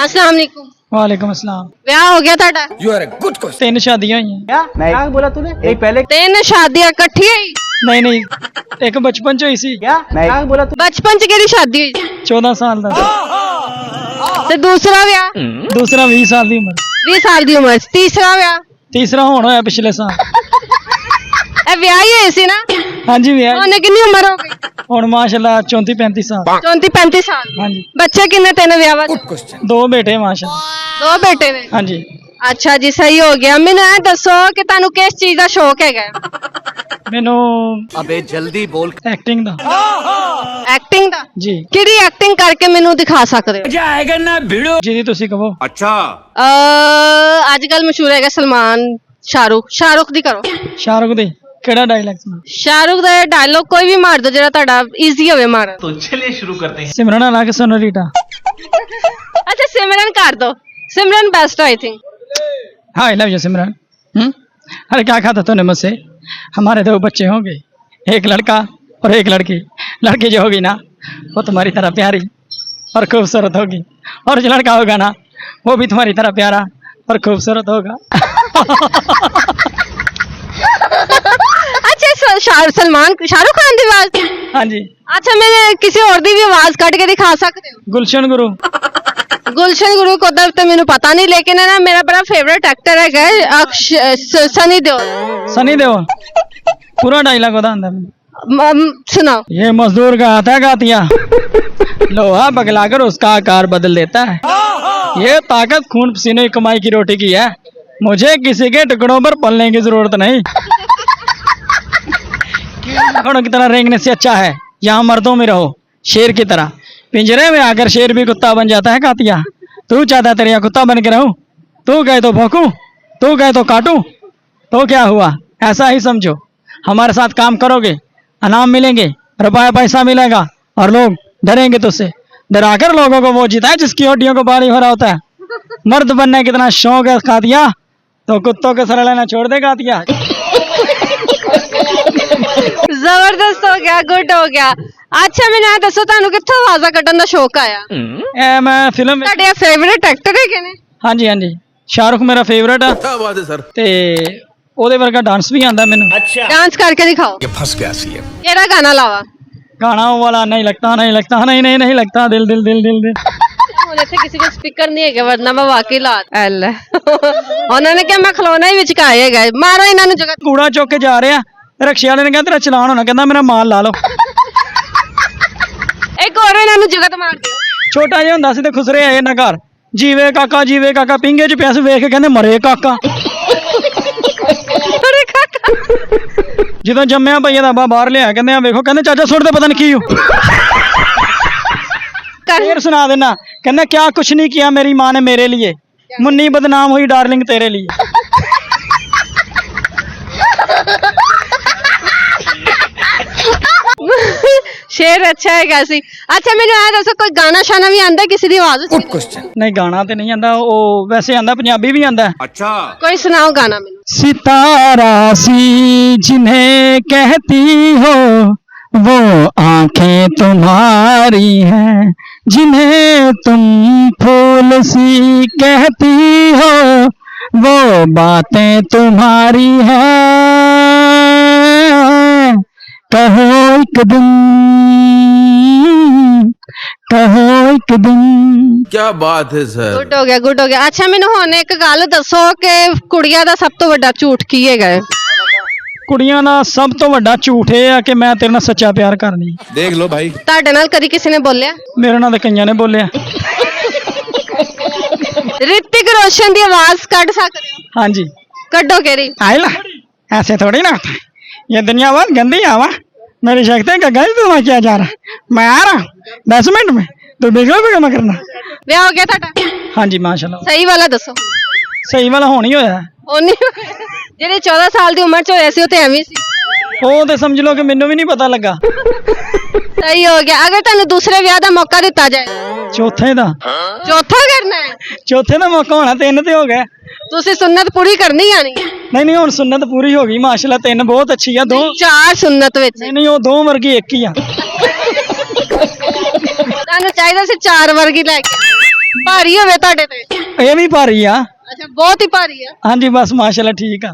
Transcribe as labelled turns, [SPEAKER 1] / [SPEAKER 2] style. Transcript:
[SPEAKER 1] अस्सलाम वालेकुम।
[SPEAKER 2] वालेकुम अस्सलाम।
[SPEAKER 1] ब्याह हो गया ਤੁਹਾਡਾ?
[SPEAKER 3] You are a good question.
[SPEAKER 2] 3 शादियां हुई हैं।
[SPEAKER 4] क्या क्या बोला तूने? नहीं पहले
[SPEAKER 1] 3 शादियां इकट्ठियां ही?
[SPEAKER 2] नहीं एक बचपन च हुई सी।
[SPEAKER 4] क्या क्या बोला तू?
[SPEAKER 1] बचपन च केड़ी शादी हुई?
[SPEAKER 2] 14 साल दा
[SPEAKER 1] ते दूसरा ब्याह?
[SPEAKER 2] दूसरा 20 साल दी उम्र।
[SPEAKER 1] 20 साल दी उम्र च। तीसरा ब्याह?
[SPEAKER 2] तीसरा होना होया पिछले साल।
[SPEAKER 1] ਇਹ ਵਿਆਹ ਹੀ ਹੋਏ ਸੀ ਨਾ?
[SPEAKER 2] हाँ जी भैया
[SPEAKER 1] ਉਹਨੇ ਕਿੰਨੀ ਉਮਰ ਹੋ ਗਈ?
[SPEAKER 2] हुण माशाल्लाह 34-35 साल।
[SPEAKER 1] 34-35 ਸਾਲ।
[SPEAKER 2] हाँ जी
[SPEAKER 1] ਬੱਚੇ ਕਿੰਨੇ ਤੈਨੂੰ ਵਿਆਹ ਵਾਸਤੇ?
[SPEAKER 3] Good question.
[SPEAKER 2] 2 बेटे माशाल्लाह।
[SPEAKER 1] 2 ਬੇਟੇ ਨੇ।
[SPEAKER 2] हाँ जी
[SPEAKER 1] ਅੱਛਾ ਜੀ, ਸਹੀ ਹੋ ਗਿਆ। ਮੈਨੂੰ ਇਹ ਦੱਸੋ ਕਿ ਤੁਹਾਨੂੰ ਕਿਸ ਚੀਜ਼ ਦਾ ਸ਼ੌਕ ਹੈਗਾ?
[SPEAKER 2] मैनू
[SPEAKER 3] अबे जल्दी बोल.
[SPEAKER 2] एक्टिंग दा।
[SPEAKER 1] ਐਕਟਿੰਗ ਦਾ?
[SPEAKER 2] जी
[SPEAKER 1] ਕਿਹੜੀ ਐਕਟਿੰਗ ਕਰਕੇ ਮੈਨੂੰ ਦਿਖਾ ਸਕਦੇ ਹੋ?
[SPEAKER 3] जाएगा ना भिड़ो.
[SPEAKER 2] जी तुसी कहो।
[SPEAKER 3] अच्छा.
[SPEAKER 1] ਅੱਜ ਕੱਲ ਮਸ਼ਹੂਰ ਹੈਗਾ ਸਲਮਾਨ, ਸ਼ਾਹਰੁਖ ਦੀ ਕਰੋ।
[SPEAKER 2] शाहरुख दी केड़ा डायलॉग सुना?
[SPEAKER 1] ਸ਼ਾਹਰੁਖ ਦਾ ਡਾਇਲੋਗ ਕੋਈ ਵੀ ਮਾਰ ਦੋ ਜਿਹੜਾ ਤੁਹਾਡਾ ਈਜ਼ੀ ਹੋਵੇ ਮਾਰਨ।
[SPEAKER 4] तो चलिए शुरू करते हैं।
[SPEAKER 2] सिमरन अलग सोनरीटा।
[SPEAKER 1] अच्छा सिमरन कर दो। सिमरन बेस्ट आई थिंक।
[SPEAKER 2] हाँ आई लव यू सिमरन। अरे क्या कहा था तूने मुझसे? हमारे 2 बच्चे होंगे, एक लड़का और एक लड़की। लड़की जो होगी ना वो तुम्हारी तरह प्यारी और खूबसूरत होगी, और जो लड़का होगा ना वो भी तुम्हारी तरह प्यारा और खूबसूरत होगा।
[SPEAKER 1] अच्छा सलमान शाहरुख खान की आवाज?
[SPEAKER 2] हाँ जी
[SPEAKER 1] अच्छा मेरे किसी और दी भी आवाज कट के दिखा सकते हो?
[SPEAKER 2] गुलशन गुरु।
[SPEAKER 1] गुलशन गुरु को तो मैंने पता नहीं, लेकिन है ना मेरा बड़ा फेवरेट एक्टर है सनी देओल।
[SPEAKER 2] सनी देओल पूरा डायलॉग बता अंदर
[SPEAKER 1] सुनाओ।
[SPEAKER 2] ये मजदूर का हाथ है गातिया, लोहा बगलाकर उसका आकार बदल देता है। ये ताकत खून पसीने की कमाई की रोटी की है, मुझे किसी के टुकड़ों पर पलने की जरूरत नहीं। टुकड़ों की तरह रेंगने से अच्छा है यहाँ मर्दों में रहो शेर की तरह। पिंजरे में आकर शेर भी कुत्ता बन जाता है कातिया। तू चाहता है तेरे यहाँ कुत्ता बन के रहूं? तू कहे तो भौंकूं, तू कहे तो काटूं, तो क्या हुआ? ऐसा ही समझो, हमारे साथ काम करोगे इनाम मिलेंगे, रुपया पैसा मिलेगा और लोग डरेंगे तुझसे। डराकर लोगों को वो जीता है जिसकी हड्डियों को भारी हो रहा होता है। मर्द बनने का कितना शौक है कातिया, तो कुत्तों के सर लेना छोड़ दे कातिया।
[SPEAKER 1] जबरदस्त हो गया, गुड हो गया। अच्छा मैंने ਇਹ ਦੱਸੋ ਤੁਹਾਨੂੰ ਕਿੱਥੋਂ ਆਵਾਜ਼ਾਂ ਕੱਢਣ ਦਾ ਸ਼ੌਕ ਆਇਆ?
[SPEAKER 2] मैं फिल्म
[SPEAKER 1] ਤੁਹਾਡੇ ਫੇਵਰਿਟ ਐਕਟਰ ਹੈਗੇ ਨੇ?
[SPEAKER 2] हाँ जी हाँ जी शाहरुख मेरा फेवरेट है
[SPEAKER 3] क्या बात है सर.
[SPEAKER 2] ते ਉਹਦੇ ਵਰਗਾ डांस भी आंदा मैनू।
[SPEAKER 4] अच्छा
[SPEAKER 1] डांस करके दिखाओ।
[SPEAKER 3] ये फंस गया सी है.
[SPEAKER 1] ਕਿਹੜਾ ਗਾਣਾ ਲਾਵਾ?
[SPEAKER 2] गाना वो वाला नहीं लगता नहीं लगता नहीं लगता दिल दिल दिल दिल दिल।
[SPEAKER 1] ਹੁਣ ਇੱਥੇ ਕਿਸੇ ਕੋਲ ਸਪੀਕਰ ਨਹੀਂ ਹੈਗਾ, ਵਰਨਾ ਮੈਂ ਵਾਕਈ ਲਾ ਐਲ। ਉਹਨਾਂ ਨੇ ਕਿਹਾ ਮੈਂ ਖਲੋਣਾ ਹੀ ਵਿਚਕਾਏ ਹੈਗਾ, ਮਾਰੋ ਇਹਨਾਂ ਨੂੰ ਜਗ੍ਹਾ।
[SPEAKER 2] कूड़ा चुक के जा रहे हैं, रक्शे वाले ने कहा तेरा चलान होना, कहता मेरा माल ला लो।
[SPEAKER 1] ਇੱਕ ਹੋਰ ਇਹਨਾਂ ਨੂੰ ਜਗ੍ਹਾ ਤੇ ਮਾਰ ਦਿਓ।
[SPEAKER 2] छोटा जिहा हुंदा सी ते खुसरे आए ना घर, जीवे काका पिंगे च पैसे वेख के कहंदे मरे काका।
[SPEAKER 1] ਅਰੇ ਕਾਕਾ
[SPEAKER 2] ਜਦੋਂ ਜੰਮਿਆ ਭਈਆ ਦਾ ਬਾਹਰ ਲਿਆ, ਕਹਿੰਦੇ ਆ ਵੇਖੋ, ਕਹਿੰਦੇ ਚਾਚਾ ਸੁੱਟ ਦੇ ਪਤਾ ਨਹੀਂ ਕੀ ਹੋ। फिर सुना देना, कहना क्या कुछ नहीं किया मेरी माँ ने मेरे लिए, मुन्नी बदनाम हुई डार्लिंग तेरे लिए।
[SPEAKER 1] शेर अच्छा है सी। अच्छा मैंने आया दसो कोई गाना शाना भी आंदा किसी दी आवाज?
[SPEAKER 3] Good question.
[SPEAKER 2] नहीं गाना तो नहीं आंदा, वो वैसे आंदा, पंजाबी भी आंदा।
[SPEAKER 3] अच्छा.
[SPEAKER 1] कोई सुनाओ गाना मैंने।
[SPEAKER 2] सितारा सी जिन्हें कहती हो वो आंखें तुम्हारी हैं, जिन्हें तुम फूल सी कहती हो वो बातें तुम्हारी हैं। कहो एक दिन, कहो एक दिन।
[SPEAKER 3] क्या बात है सर.
[SPEAKER 1] गुड हो गया, गुड हो गया। अच्छा मैंने हुण एक गल दसो कि कुड़ियां दा सब तो वड्डा झूठ की हैगा?
[SPEAKER 2] कुड़ियां दा सब तो वड्डा झूठ ये है कि मैं तेरे नाल सच्चा प्यार करनी।
[SPEAKER 3] देख लो भाई.
[SPEAKER 1] ਤੁਹਾਡੇ ਨਾਲ ਕਦੀ ਕਿਸੇ ਨੇ ਬੋਲਿਆ?
[SPEAKER 2] मेरे नाल तो कईयां ने बोलिया।
[SPEAKER 1] ऋतिक रोशन दी आवाज कट सकते हो?
[SPEAKER 2] हाँ जी
[SPEAKER 1] कड्डो केरी।
[SPEAKER 2] आयला ऐसे थोड़ी ना होता है, ये दुनिया बहुत गंदी है। आवा मेरी शक्ति का गल तो क्या जा रहा है, मैं आ रहा हूँ 10 मिनट में, तो बिगड़ मैं करना।
[SPEAKER 1] ਵਿਆਹ ਹੋ ਗਿਆ ਤੁਹਾਡਾ?
[SPEAKER 2] हाँ जी माशाल्लाह।
[SPEAKER 1] ਸਹੀ ਵਾਲਾ ਦੱਸੋ।
[SPEAKER 2] सही वाला होनी होया,
[SPEAKER 1] ਉਹਨੇ ਜਿਹੜੇ 14 ਸਾਲ ਦੀ ਉਮਰ ਚ ਹੋਇਆ ਸੀ ਉਹ ਤੇ ਐਵੇਂ ਸੀ।
[SPEAKER 2] ਉਹ ਤੇ ਸਮਝ ਲਓ ਕਿ ਮੈਨੂੰ ਵੀ ਨਹੀਂ ਪਤਾ ਲੱਗਾ।
[SPEAKER 1] ਸਹੀ ਹੋ ਗਿਆ। ਅਗਰ ਤੁਹਾਨੂੰ ਦੂਸਰੇ ਵਿਆਹ ਦਾ ਮੌਕਾ ਦਿੱਤਾ ਜਾਏ?
[SPEAKER 2] ਚੌਥੇ ਦਾ
[SPEAKER 1] ਕਰਨਾ ਹੈ?
[SPEAKER 2] ਚੌਥੇ ਦਾ ਮੌਕਾ ਹੋਣਾ, 3 ਤੇ ਹੋ ਗਏ।
[SPEAKER 1] ਤੁਸੀਂ ਸੁन्नत ਪੂਰੀ ਕਰਨੀ ਆਣੀ?
[SPEAKER 2] ਨਹੀਂ ਹੁਣ ਸੁन्नत ਪੂਰੀ ਹੋ ਗਈ ਮਾਸ਼ਾਅੱਲਾ, 3 ਬਹੁਤ ਅੱਛੀ ਆ, 2
[SPEAKER 1] 4 ਸੁन्नत ਵਿੱਚ।
[SPEAKER 2] ਨਹੀਂ ਉਹ 2 ਵਰਗੀ ਇੱਕ ਹੀ ਆ।
[SPEAKER 1] ਤੁਹਾਨੂੰ ਚਾਹੀਦਾ ਸੀ 4 ਵਰਗੀ ਲੈ ਕੇ। ਭਾਰੀ ਹੋਵੇ ਤੁਹਾਡੇ ਤੇ
[SPEAKER 2] ਇਹ ਵੀ ਭਾਰੀ ਆ
[SPEAKER 1] ਅੱਛਾ ਬਹੁਤ ਹੀ ਭਾਰੀ ਆ
[SPEAKER 2] हाँ जी बस माशाल्लाह ठीक आ